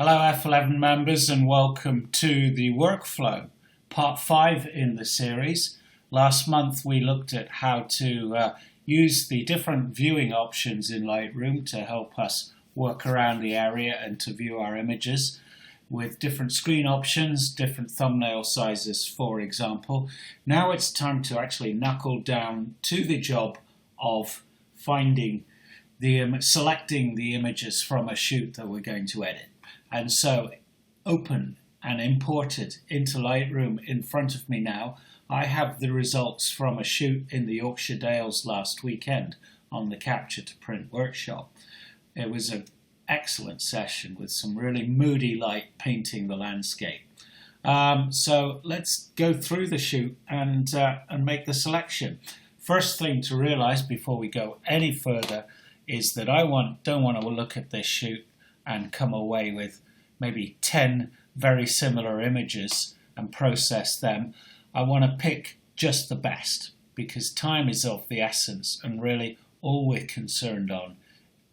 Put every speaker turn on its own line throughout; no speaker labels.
Hello F11 members and welcome to the workflow, part 5 in the series. Last month we looked at how to use the different viewing options in Lightroom to help us work around the area and to view our images with different screen options, different thumbnail sizes for example. Now it's time to actually knuckle down to the job of selecting the images from a shoot that we're going to edit. And so open and imported into Lightroom in front of me now, I have the results from a shoot in the Yorkshire Dales last weekend on the Capture to Print workshop. It was an excellent session with some really moody light painting the landscape. So let's go through the shoot and make the selection. First thing to realize before we go any further is that I don't want to look at this shoot and come away with maybe 10 very similar images and process them. I want to pick just the best because time is of the essence and really all we're concerned on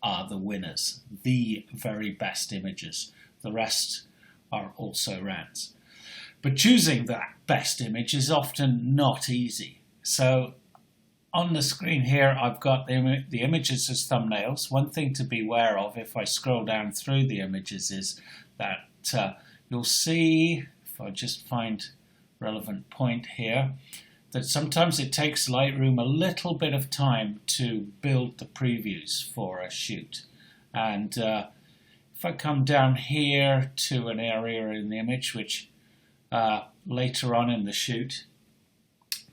are the winners, the very best images. The rest are also rants. But choosing that best image is often not easy. So on the screen here, I've got the images as thumbnails. One thing to be aware of if I scroll down through the images is that you'll see, if I just find relevant point here, that sometimes it takes Lightroom a little bit of time to build the previews for a shoot. And if I come down here to an area in the image, which later on in the shoot,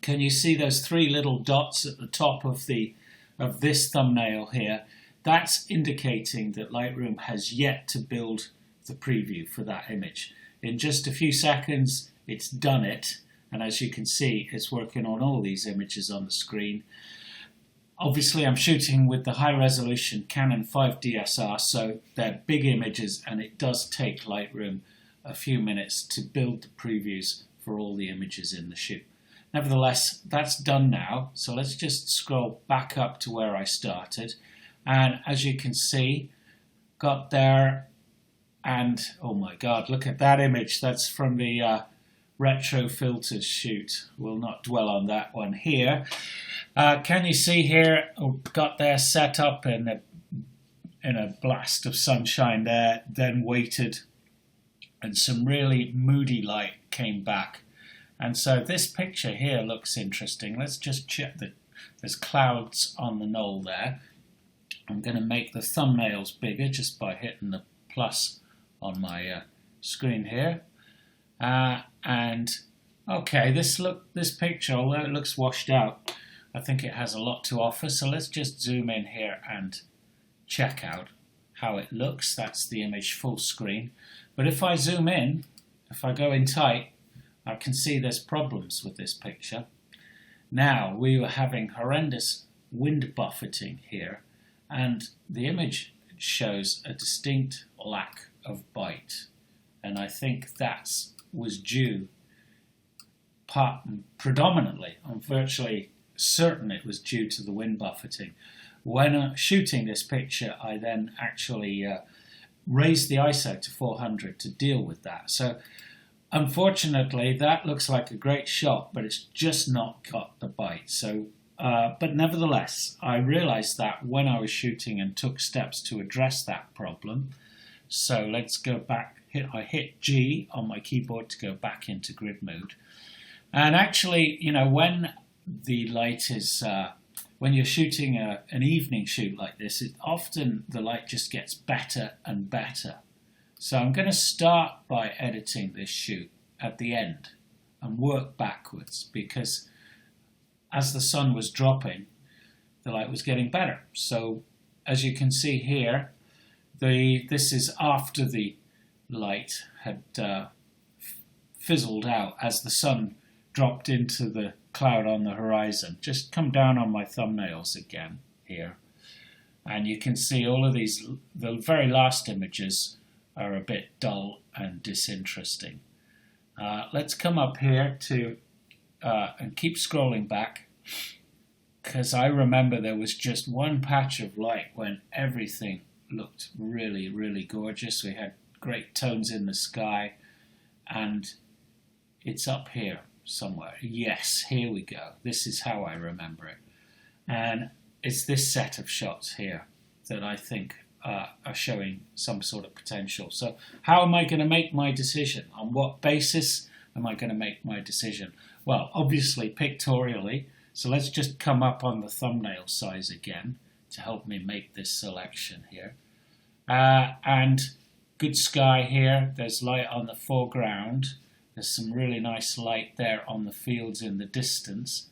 can you see those three little dots at the top of this thumbnail here? That's indicating that Lightroom has yet to build the preview for that image. In just a few seconds, it's done it. And as you can see, it's working on all these images on the screen. Obviously, I'm shooting with the high resolution Canon 5 DSR, so they're big images and it does take Lightroom a few minutes to build the previews for all the images in the shoot. Nevertheless, that's done now, so let's just scroll back up to where I started. And as you can see, got there, and oh my god, look at that image. That's from the retro filters shoot. We'll not dwell on that one here. Can you see here, got there set up in a blast of sunshine there, then waited, and some really moody light came back. And so this picture here looks interesting. Let's just check that there's clouds on the knoll there. I'm going to make the thumbnails bigger just by hitting the plus on my screen here. And okay, this picture, although it looks washed out, I think it has a lot to offer. So let's just zoom in here and check out how it looks. That's the image full screen. But if I zoom in, if I go in tight, I can see there's problems with this picture. Now, we were having horrendous wind buffeting here, and the image shows a distinct lack of bite. And I think that was due predominantly, I'm virtually certain it was due to the wind buffeting. When shooting this picture, I then actually raised the ISO to 400 to deal with that. So unfortunately, that looks like a great shot, but it's just not got the bite. So, but nevertheless, I realized that when I was shooting and took steps to address that problem. So let's go back. I hit G on my keyboard to go back into grid mode. And actually, you know, when the light is, when you're shooting an evening shoot like this, often the light just gets better and better. So I'm going to start by editing this shoot at the end and work backwards because as the sun was dropping, the light was getting better. So as you can see here, this is after the light had fizzled out as the sun dropped into the cloud on the horizon. Just come down on my thumbnails again here. And you can see all of these, the very last images are a bit dull and disinteresting. Let's come up here to and keep scrolling back because I remember there was just one patch of light when everything looked really, really gorgeous. We had great tones in the sky, and it's up here somewhere. Yes, here we go. This is how I remember it. And it's this set of shots here that I think are showing some sort of potential. So how am I going to make my decision? On what basis am I going to make my decision? Well, obviously pictorially. So let's just come up on the thumbnail size again to help me make this selection here. And good sky here. There's light on the foreground. There's some really nice light there on the fields in the distance.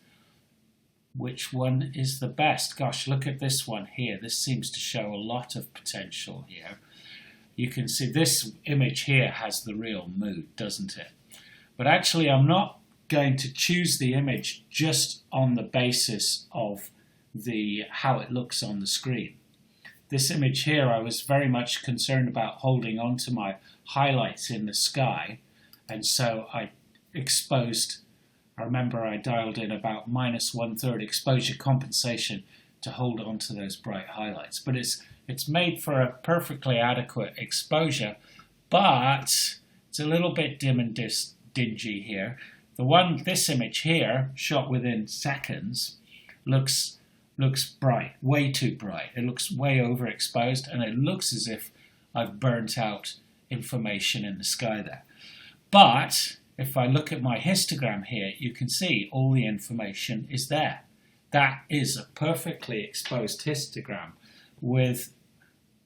Which one is the best? Gosh, look at this one here. This seems to show a lot of potential here. You can see this image here has the real mood, doesn't it? But actually, I'm not going to choose the image just on the basis of how it looks on the screen. This image here, I was very much concerned about holding on to my highlights in the sky, and so I remember I dialed in about -1/3 exposure compensation to hold on to those bright highlights. But it's made for a perfectly adequate exposure, but it's a little bit dim and dingy here. This image here, shot within seconds, looks bright, way too bright. It looks way overexposed, and it looks as if I've burnt out information in the sky there. But if I look at my histogram here, you can see all the information is there. That is a perfectly exposed histogram with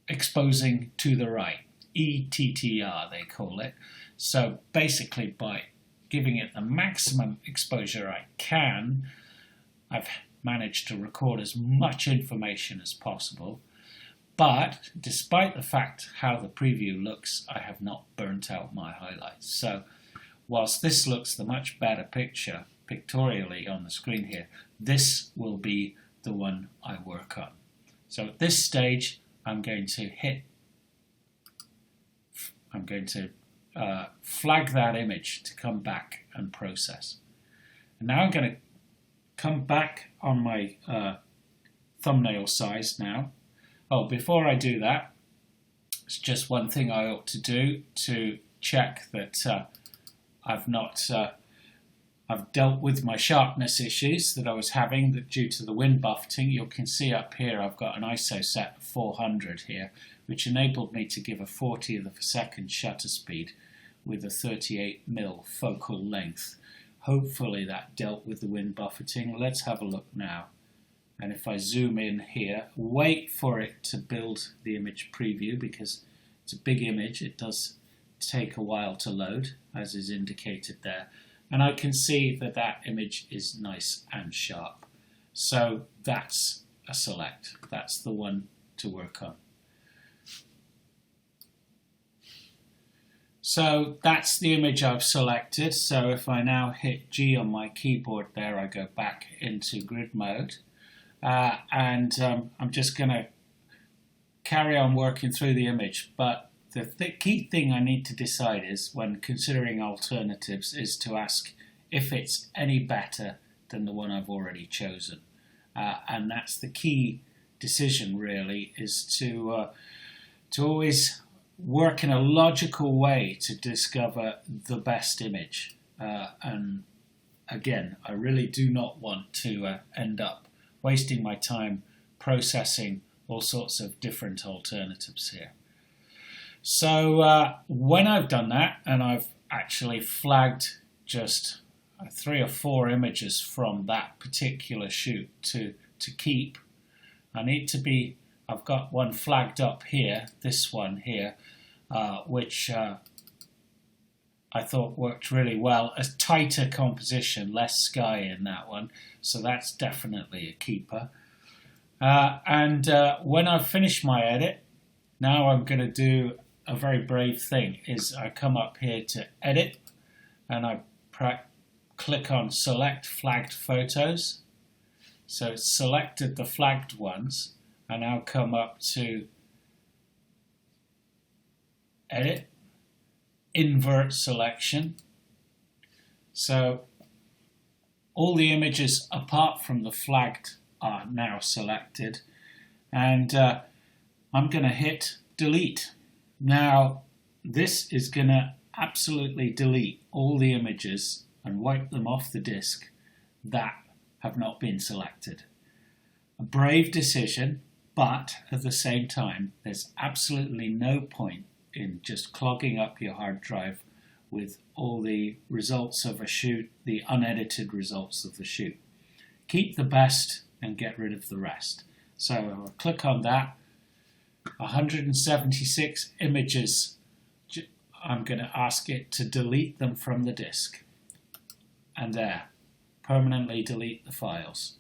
exposing to the right. ETTR, they call it. So basically, by giving it the maximum exposure I can, I've managed to record as much information as possible. But despite the fact how the preview looks, I have not burnt out my highlights. So whilst this looks the much better picture pictorially on the screen here, this will be the one I work on. So at this stage, I'm going to flag that image to come back and process. And now I'm going to come back on my thumbnail size now. Oh, before I do that, it's just one thing I ought to do to check that I've dealt with my sharpness issues that I was having due to the wind buffeting. You can see up here I've got an ISO set of 400 here, which enabled me to give a 40th of a second shutter speed with a 38mm focal length. Hopefully that dealt with the wind buffeting. Let's have a look now. And if I zoom in here, wait for it to build the image preview because it's a big image. It does take a while to load, as is indicated there. And I can see that that image is nice and sharp. So that's a select. That's the one to work on. So that's the image I've selected. So if I now hit G on my keyboard there, I go back into grid mode. I'm just going to carry on working through the image. But the key thing I need to decide is, when considering alternatives, is to ask if it's any better than the one I've already chosen. And that's the key decision, really, is to always work in a logical way to discover the best image. And again, I really do not want to end up wasting my time processing all sorts of different alternatives here. So when I've done that, and I've actually flagged just 3 or 4 images from that particular shoot to keep, I've got one flagged up here, this one here, which I thought worked really well. A tighter composition, less sky in that one, so that's definitely a keeper. When I've finished my edit, now I'm going to do a very brave thing, is I come up here to edit, and I click on select flagged photos. So it's selected the flagged ones. I now come up to edit, invert selection. So all the images apart from the flagged are now selected, and I'm going to hit delete. Now this is going to absolutely delete all the images and wipe them off the disk that have not been selected. A brave decision, but at the same time, there's absolutely no point in just clogging up your hard drive with all the results of a shoot, the unedited results of the shoot. Keep the best and get rid of the rest. So I'll click on that. 176 images. I'm going to ask it to delete them from the disk. And there, permanently delete the files.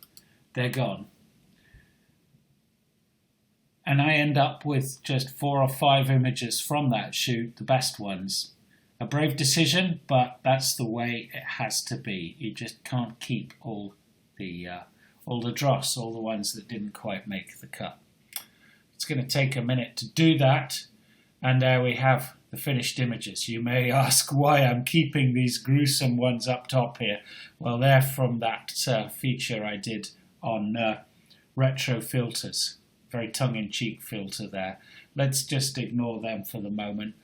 They're gone. And I end up with just 4 or 5 images from that shoot, the best ones. A brave decision, but that's the way it has to be. You just can't keep all the dross, all the ones that didn't quite make the cut. It's going to take a minute to do that, and there we have the finished images. You may ask why I'm keeping these gruesome ones up top here. Well, they're from that feature I did on retro filters. Very tongue-in-cheek filter there. Let's just ignore them for the moment.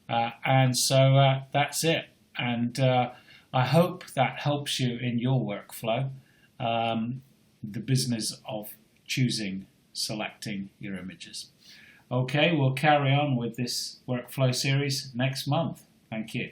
And so that's it. And I hope that helps you in your workflow, the business of selecting your images. Okay, we'll carry on with this workflow series next month. Thank you.